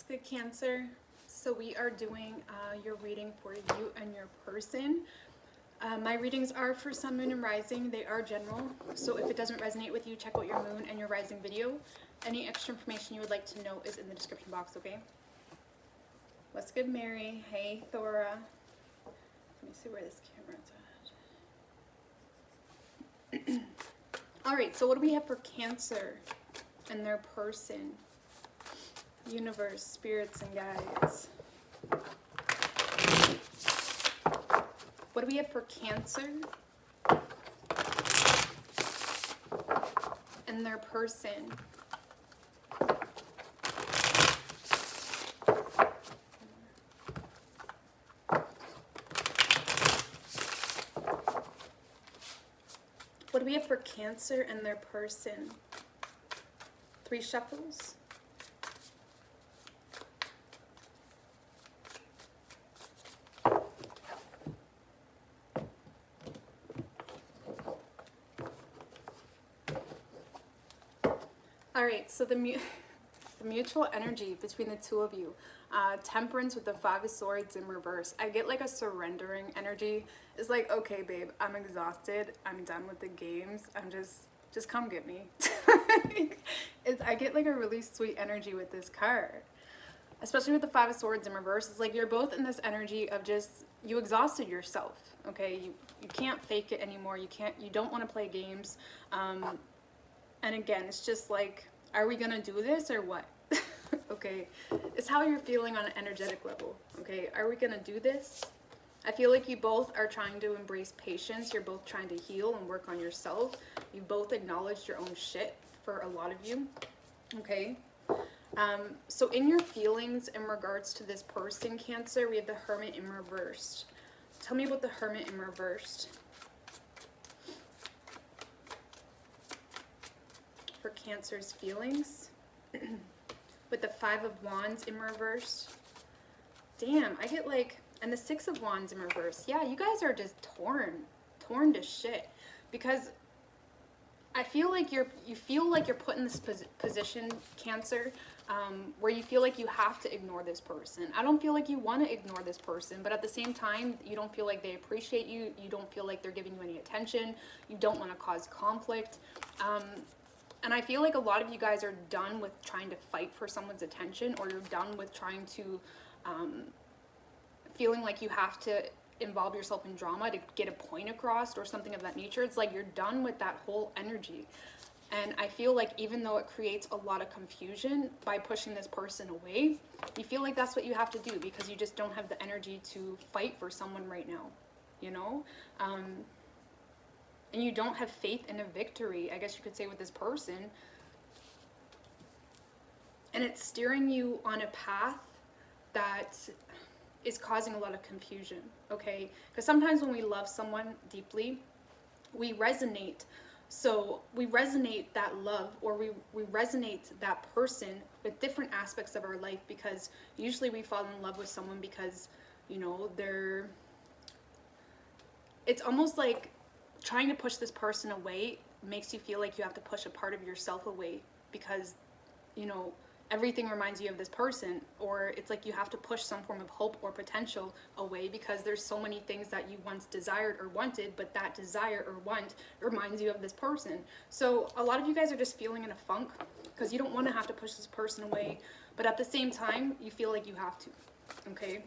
What's good, Cancer? So we are doing your reading for you and your person. My readings are for Sun, Moon, and Rising. They are general, so if it doesn't resonate with you, check out your Moon and your Rising video. Any extra information you would like to know is in the description box, okay? What's good, Mary? Hey, Thora. Let me see where this camera's at. Alright, so what do we have for Cancer and their person? Universe, spirits, and guides. What do we have for Cancer and their person? What do we have for Cancer and their person? 3 shuffles. Alright, so the mutual energy between the two of you. Temperance with the 5 of Swords in reverse. I get like a surrendering energy. It's like, okay, babe, I'm exhausted. I'm done with the games. Just come get me. I get like a really sweet energy with this card. Especially with the 5 of Swords in reverse. It's like you're both in this energy of just, you exhausted yourself, okay? You can't fake it anymore. You don't want to play games. And again, it's just like, are we gonna do this or what? Okay, it's how you're feeling on an energetic level, okay? Are we gonna do this? I feel like you both are trying to embrace patience. You're both trying to heal and work on yourself. You both acknowledged your own shit for a lot of you, okay? So in your feelings in regards to this person, Cancer, we have the Hermit in reversed. Tell me about the Hermit in reversed. For Cancer's feelings with the 5 of Wands in reverse. Damn, I get like, and the 6 of Wands in reverse. Yeah, you guys are just torn to shit, because I feel like you feel like you're put in this position, Cancer, where you feel like you have to ignore this person. I don't feel like you want to ignore this person, but at the same time, you don't feel like they appreciate you. You don't feel like they're giving you any attention. You don't want to cause conflict. And I feel like a lot of you guys are done with trying to fight for someone's attention, or you're done with trying to, feeling like you have to involve yourself in drama to get a point across or something of that nature. It's like you're done with that whole energy. And I feel like even though it creates a lot of confusion by pushing this person away, you feel like that's what you have to do because you just don't have the energy to fight for someone right now, you know? And you don't have faith in a victory, I guess you could say, with this person. And it's steering you on a path that is causing a lot of confusion, okay? Because sometimes when we love someone deeply, we resonate. So we resonate that love, or we resonate that person with different aspects of our life, because usually we fall in love with someone because, you know, it's almost like trying to push this person away makes you feel like you have to push a part of yourself away, because, you know, everything reminds you of this person, or it's like you have to push some form of hope or potential away because there's so many things that you once desired or wanted, but that desire or want reminds you of this person. So a lot of you guys are just feeling in a funk because you don't want to have to push this person away, but at the same time, you feel like you have to, okay?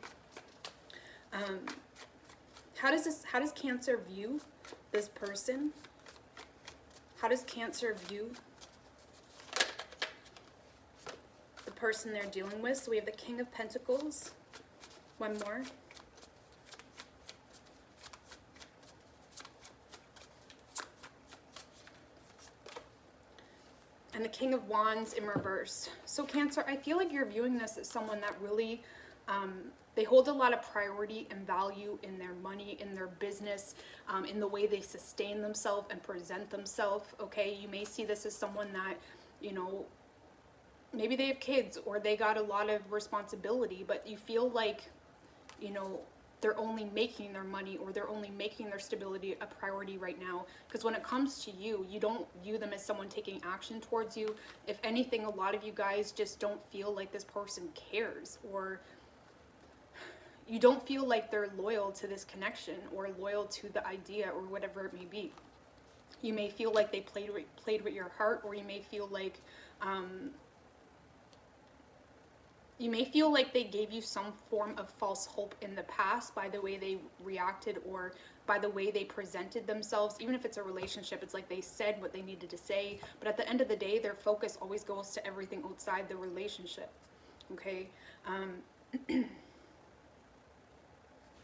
How does Cancer view this person? How does Cancer view the person they're dealing with? So we have the King of Pentacles. One more. And the King of Wands in reverse. So Cancer, I feel like you're viewing this as someone that really, they hold a lot of priority and value in their money, in their business, in the way they sustain themselves and present themselves, okay? You may see this as someone that, you know, maybe they have kids or they got a lot of responsibility, but you feel like, you know, they're only making their money or they're only making their stability a priority right now. Because when it comes to you, you don't view them as someone taking action towards you. If anything, a lot of you guys just don't feel like this person cares, or you don't feel like they're loyal to this connection or loyal to the idea or whatever it may be. You may feel like they played with your heart, or you may feel like they gave you some form of false hope in the past by the way they reacted or by the way they presented themselves. Even if it's a relationship, it's like they said what they needed to say, but at the end of the day, their focus always goes to everything outside the relationship. Okay?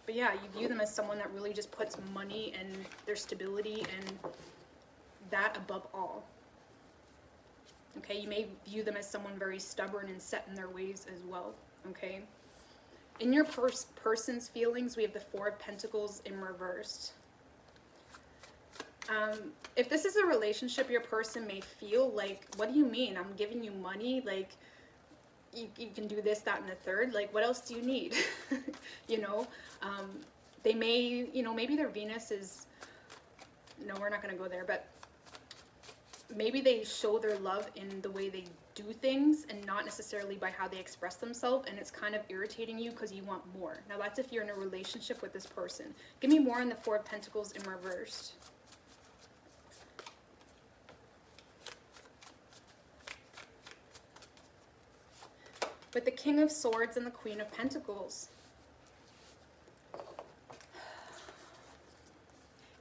But yeah, you view them as someone that really just puts money and their stability and that above all. Okay, you may view them as someone very stubborn and set in their ways as well. Okay, in your person's feelings, we have the Four of Pentacles in reversed. If this is a relationship, your person may feel like, what do you mean? I'm giving you money, like you can do this, that, and the third. Like, what else do you need? You know, they may, you know, maybe their Venus is, no, we're not going to go there, but maybe they show their love in the way they do things and not necessarily by how they express themselves, and it's kind of irritating you because you want more. Now that's if you're in a relationship with this person. Give me more on the Four of Pentacles in reversed. With the King of Swords and the Queen of Pentacles.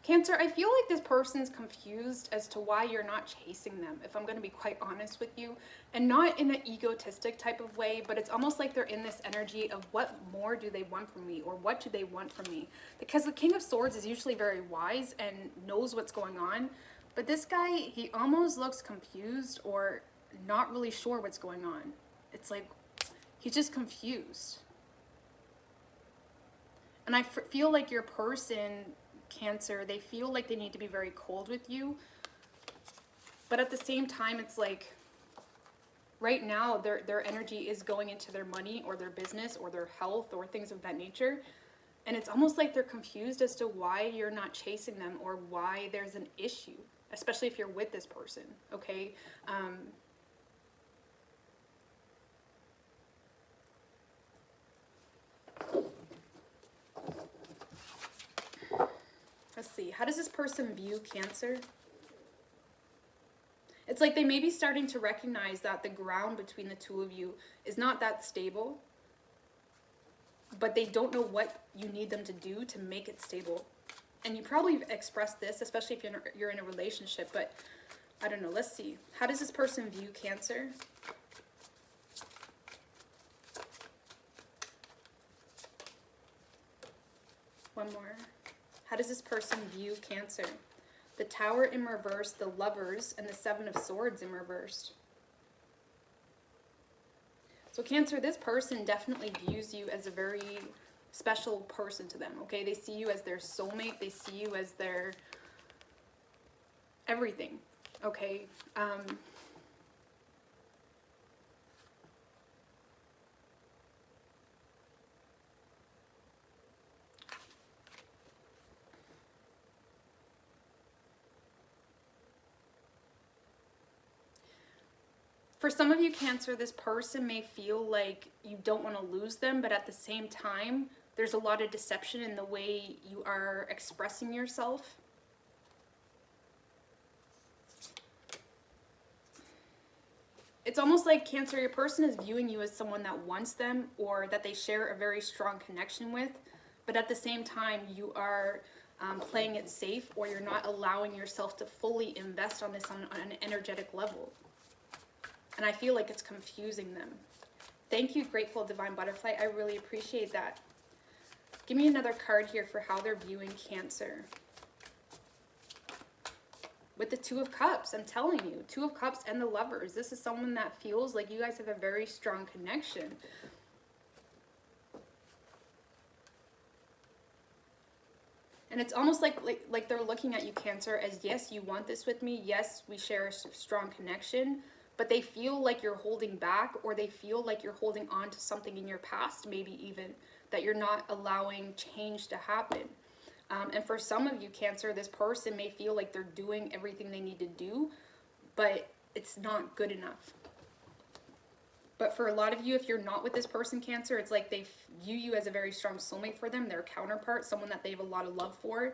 Cancer, I feel like this person's confused as to why you're not chasing them, if I'm going to be quite honest with you. And not in an egotistic type of way, but it's almost like they're in this energy of what more do they want from me, or what do they want from me? Because the King of Swords is usually very wise and knows what's going on. But this guy, he almost looks confused or not really sure what's going on. It's like he's just confused. And I feel like your person, Cancer, they feel like they need to be very cold with you, but at the same time, it's like right now their energy is going into their money or their business or their health or things of that nature, and it's almost like they're confused as to why you're not chasing them or why there's an issue, especially if you're with this person. Okay, let's see. How does this person view Cancer? It's like they may be starting to recognize that the ground between the two of you is not that stable, but they don't know what you need them to do to make it stable. And you probably expressed this, especially if you're in a relationship, but I don't know. Let's see. How does this person view Cancer? One more. How does this person view Cancer? The Tower in reverse, the Lovers, and the Seven of Swords in reversed. So Cancer, this person definitely views you as a very special person to them, okay? They see you as their soulmate. They see you as their everything, okay? For some of you, Cancer, this person may feel like you don't want to lose them, but at the same time, there's a lot of deception in the way you are expressing yourself. It's almost like, Cancer, your person is viewing you as someone that wants them or that they share a very strong connection with, but at the same time, you are playing it safe, or you're not allowing yourself to fully invest on this on an energetic level. And I feel like it's confusing them. Thank you, Grateful Divine Butterfly. I really appreciate that. Give me another card here for how they're viewing Cancer. With the Two of Cups, I'm telling you. Two of Cups and the Lovers. This is someone that feels like you guys have a very strong connection. And it's almost like they're looking at you, Cancer, as yes, you want this with me. Yes, we share a strong connection. but they feel like you're holding back, or they feel like you're holding on to something in your past, maybe even, that you're not allowing change to happen. And for some of you, Cancer, this person may feel like they're doing everything they need to do, but it's not good enough. But for a lot of you, if you're not with this person, Cancer, it's like they view you as a very strong soulmate for them, their counterpart, someone that they have a lot of love for,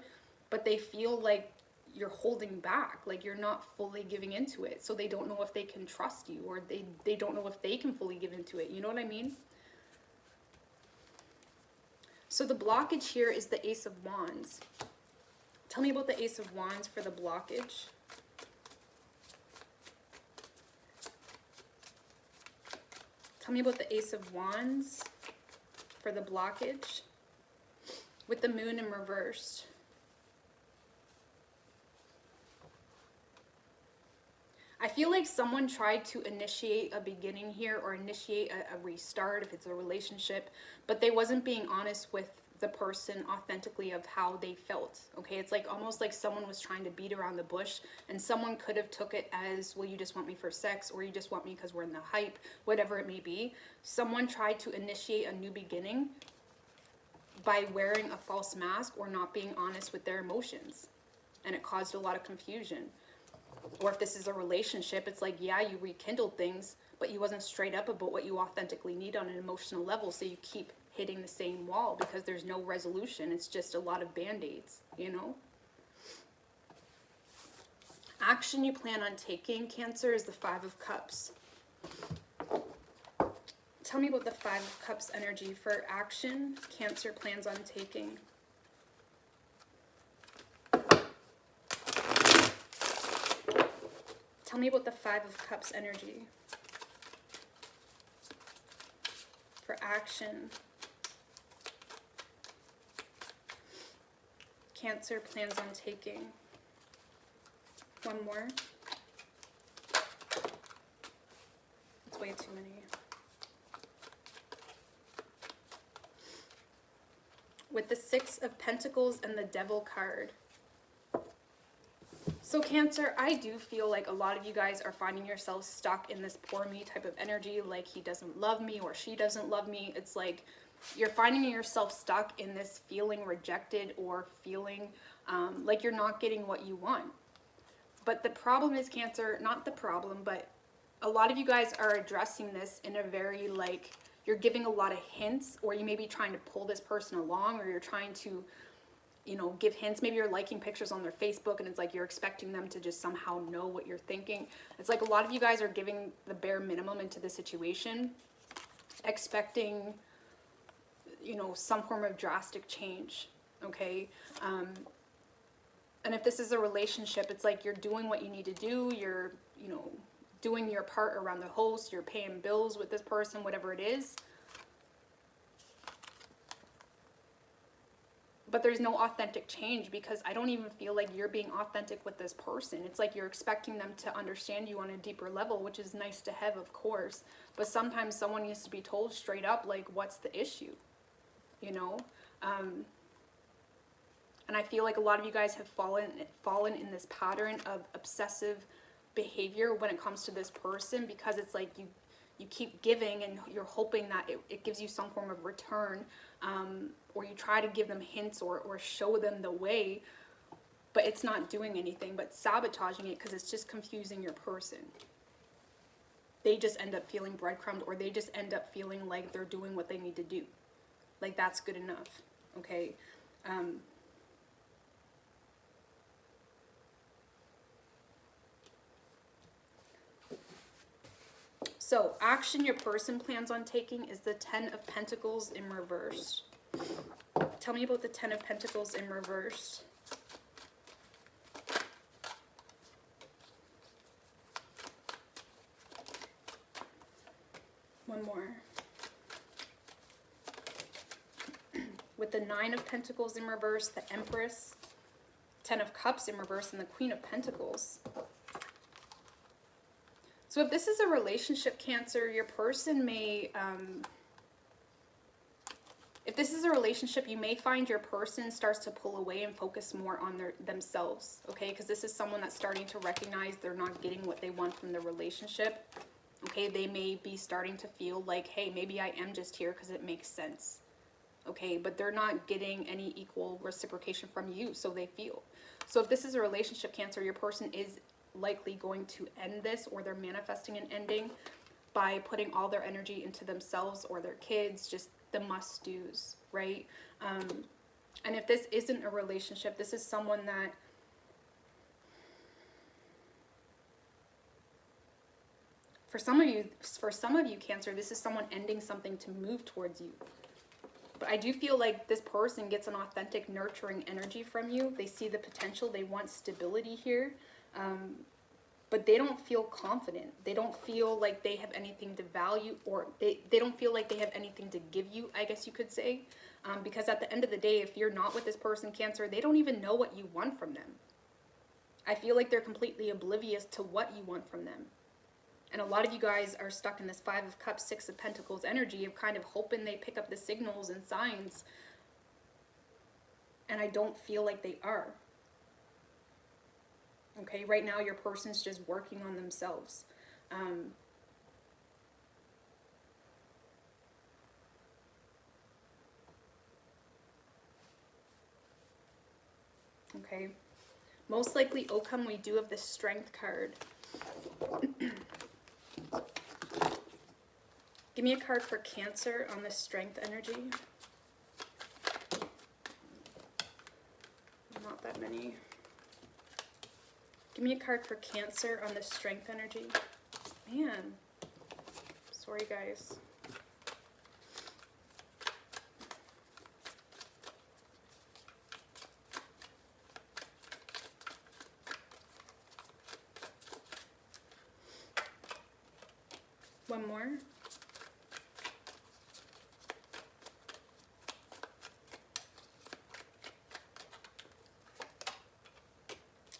but they feel like you're holding back, like you're not fully giving into it. So they don't know if they can trust you, or they don't know if they can fully give into it. You know what I mean? So the blockage here is the Ace of Wands. Tell me about the Ace of Wands for the blockage. Tell me about the Ace of Wands for the blockage with the Moon in reverse. I feel like someone tried to initiate a beginning here, or initiate a restart if it's a relationship, but they wasn't being honest with the person authentically of how they felt. Okay, it's like almost like someone was trying to beat around the bush, and someone could have took it as, well, you just want me for sex, or you just want me because we're in the hype, whatever it may be. Someone tried to initiate a new beginning by wearing a false mask or not being honest with their emotions, and it caused a lot of confusion. Or if this is a relationship, it's like, yeah, you rekindled things, but you wasn't straight up about what you authentically need on an emotional level, so you keep hitting the same wall because there's no resolution. It's just a lot of band-aids, you know? Action you plan on taking, Cancer, is the Five of Cups. Tell me about the Five of Cups energy for action Cancer plans on taking. Tell me about the Five of Cups energy for action Cancer plans on taking. One more. It's way too many. With the Six of Pentacles and the Devil card. So Cancer, I do feel like a lot of you guys are finding yourselves stuck in this poor me type of energy, like he doesn't love me or she doesn't love me. It's like you're finding yourself stuck in this feeling rejected, or feeling like you're not getting what you want. But the problem is, Cancer, not the problem, but a lot of you guys are addressing this in a very, like, you're giving a lot of hints, or you may be trying to pull this person along, or you're trying to, you know, give hints. Maybe you're liking pictures on their Facebook, and it's like you're expecting them to just somehow know what you're thinking. It's like a lot of you guys are giving the bare minimum into the situation, expecting, you know, some form of drastic change, okay? And if this is a relationship, it's like you're doing what you need to do. You're, you know, doing your part around the house. You're paying bills with this person, whatever it is. But there's no authentic change, because I don't even feel like you're being authentic with this person. It's like you're expecting them to understand you on a deeper level, which is nice to have, of course. But sometimes someone needs to be told straight up, like, what's the issue? You know? And I feel like a lot of you guys have fallen in this pattern of obsessive behavior when it comes to this person, because it's like you keep giving and you're hoping that it gives you some form of return, or you try to give them hints or show them the way, but it's not doing anything but sabotaging it, because it's just confusing your person. They just end up feeling breadcrumbed, or they just end up feeling like they're doing what they need to do. Like, that's good enough, okay? So, action your person plans on taking is the Ten of Pentacles in reverse. Tell me about the Ten of Pentacles in reverse. One more. With the Nine of Pentacles in reverse, the Empress, Ten of Cups in reverse, and the Queen of Pentacles. So if this is a relationship, Cancer, your person may If this is a relationship, you may find your person starts to pull away and focus more on themselves, okay? Because this is someone that's starting to recognize they're not getting what they want from the relationship, okay? They may be starting to feel like, hey, maybe I am just here because it makes sense, okay? But they're not getting any equal reciprocation from you, so they feel. So if this is a relationship, Cancer, your person is likely going to end this, or they're manifesting an ending by putting all their energy into themselves or their kids, just the must-dos, right? And if this isn't a relationship, this is someone that for some of you, Cancer, this is someone ending something to move towards you. But I do feel like this person gets an authentic, nurturing energy from you. They see the potential. They want stability here. But they don't feel confident. They don't feel like they have anything to value, or they don't feel like they have anything to give you, I guess you could say. Because at the end of the day, if you're not with this person, Cancer, they don't even know what you want from them. I feel like they're completely oblivious to what you want from them. And a lot of you guys are stuck in this 5 of Cups, 6 of Pentacles energy of kind of hoping they pick up the signals and signs. And I don't feel like they are. Okay, right now your person's just working on themselves. Okay, most likely outcome, we do have the Strength card. Give me a card for Cancer on the Strength energy. Not that many. Give me a card for Cancer on the Strength energy. Man, sorry guys. One more.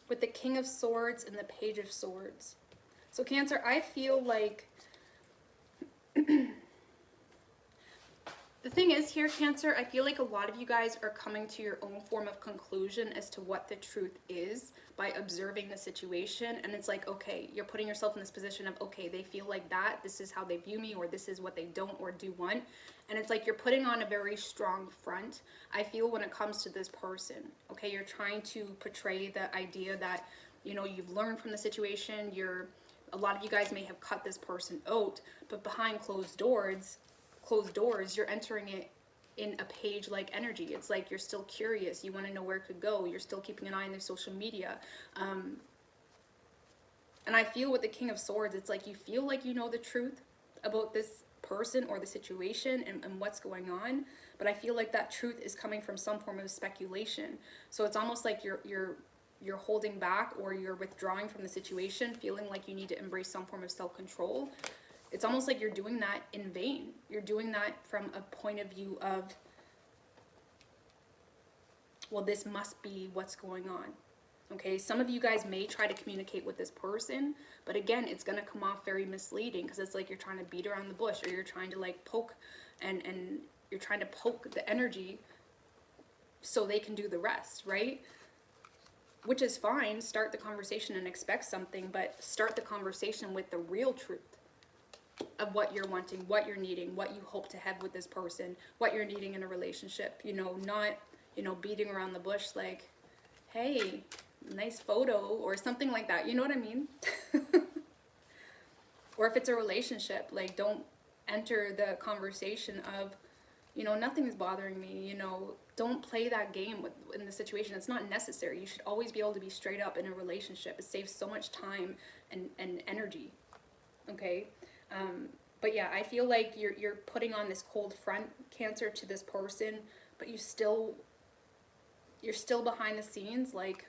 With the King of Swords and the Page of Swords. So Cancer, I feel like the thing is here, Cancer, I feel like a lot of you guys are coming to your own form of conclusion as to what the truth is by observing the situation. And it's like, okay, you're putting yourself in this position of, okay, they feel like that, this is how they view me, or this is what they don't or do want. And it's like you're putting on a very strong front, I feel, when it comes to this person. Okay, you're trying to portray the idea that, you know, you've learned from the situation. A lot of you guys may have cut this person out, but behind closed doors, you're entering it in a Page-like energy. It's like you're still curious. You want to know where it could go. You're still keeping an eye on their social media. And I feel with the King of Swords, it's like you feel like you know the truth about this person or the situation and what's going on, but I feel like that truth is coming from some form of speculation. So it's almost like you're holding back, or you're withdrawing from the situation, feeling like you need to embrace some form of self-control. It's almost like you're doing that in vain. You're doing that from a point of view of, well, this must be what's going on. Okay, some of you guys may try to communicate with this person, but again, it's going to come off very misleading, because it's like you're trying to beat around the bush, or you're trying to like poke and you're trying to poke the energy so they can do the rest, right? Which is fine. Start the conversation and expect something, but start the conversation with the real truth of what you're wanting, what you're needing, what you hope to have with this person, what you're needing in a relationship. You know, not, you know, beating around the bush like, hey, nice photo, or something like that. You know what I mean? Or if it's a relationship, like, don't enter the conversation of, you know, nothing is bothering me, you know, don't play that game in the situation. It's not necessary. You should always be able to be straight up in a relationship. It saves so much time and energy, okay? But yeah, I feel like you're putting on this cold front, Cancer, to this person, but you're still behind the scenes, like,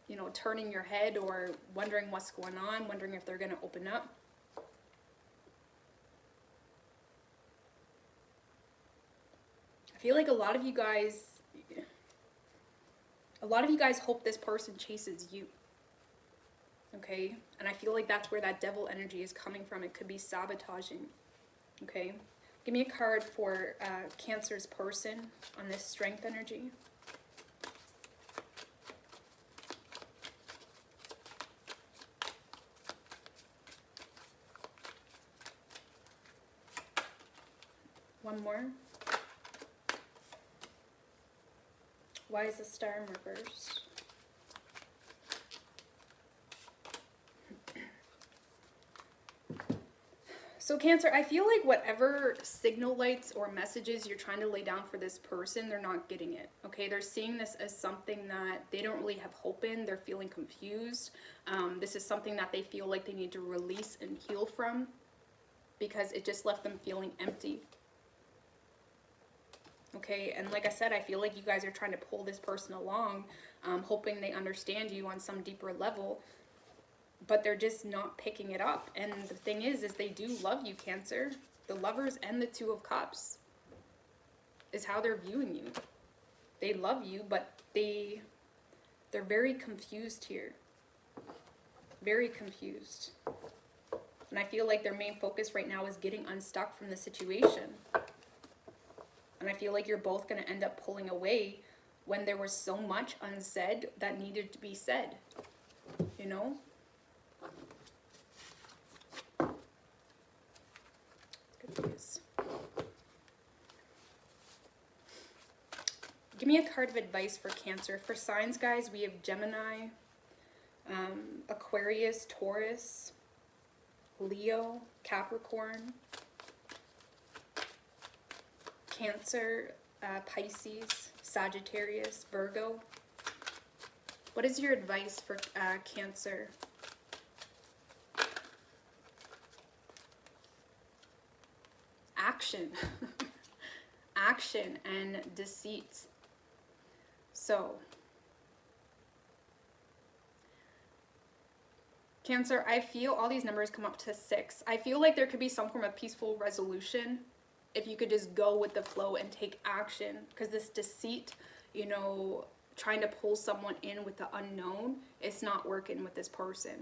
you know, turning your head or wondering what's going on, wondering if they're going to open up. I feel like a lot of you guys hope this person chases you. Okay? And I feel like that's where that Devil energy is coming from. It could be sabotaging. Okay? Give me a card for Cancer's person on this strength energy. One more. Why is the Star in reverse? So Cancer, I feel like whatever signal lights or messages you're trying to lay down for this person, they're not getting it, okay? They're seeing this as something that they don't really have hope in. They're feeling confused. This is something that they feel like they need to release and heal from because it just left them feeling empty. Okay, and like I said, I feel like you guys are trying to pull this person along, hoping they understand you on some deeper level, but they're just not picking it up. And the thing is they do love you, Cancer. The Lovers and the Two of Cups is how they're viewing you. They love you, but they're very confused here. Very confused. And I feel like their main focus right now is getting unstuck from the situation. And I feel like you're both going to end up pulling away when there was so much unsaid that needed to be said. You know? Let's get these. Give me a card of advice for Cancer. For signs, guys, we have Gemini, Aquarius, Taurus, Leo, Capricorn, Cancer, Pisces, Sagittarius, Virgo. What is your advice for Cancer? Action. Action and deceit. So, Cancer, I feel all these numbers come up to 6. I feel like there could be some form of peaceful resolution if you could just go with the flow and take action. Because this deceit, you know, trying to pull someone in with the unknown, it's not working with this person.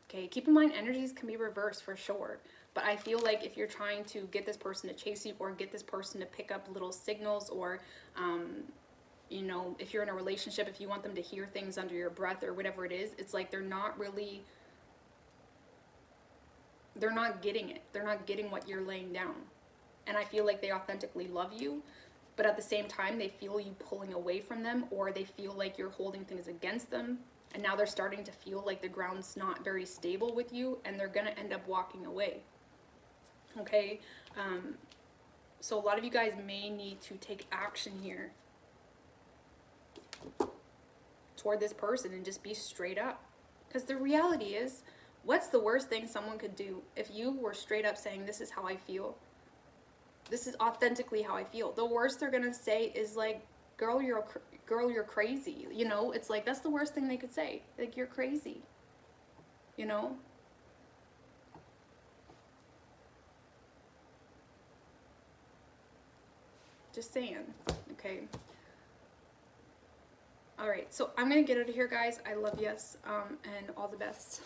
Okay, keep in mind energies can be reversed for sure. But I feel like if you're trying to get this person to chase you or get this person to pick up little signals or, you know, if you're in a relationship, if you want them to hear things under your breath or whatever it is, it's like they're not getting it. They're not getting what you're laying down. And I feel like they authentically love you, but at the same time, they feel you pulling away from them, or they feel like you're holding things against them. And now they're starting to feel like the ground's not very stable with you, and they're going to end up walking away. Okay? So a lot of you guys may need to take action here toward this person and just be straight up. Because the reality is, what's the worst thing someone could do if you were straight up saying, this is how I feel? This is authentically how I feel. The worst they're going to say is like, girl, you're crazy. You know, it's like, that's the worst thing they could say. Like, you're crazy. You know? Just saying. Okay. All right. So I'm going to get out of here, guys. I love yous. And all the best.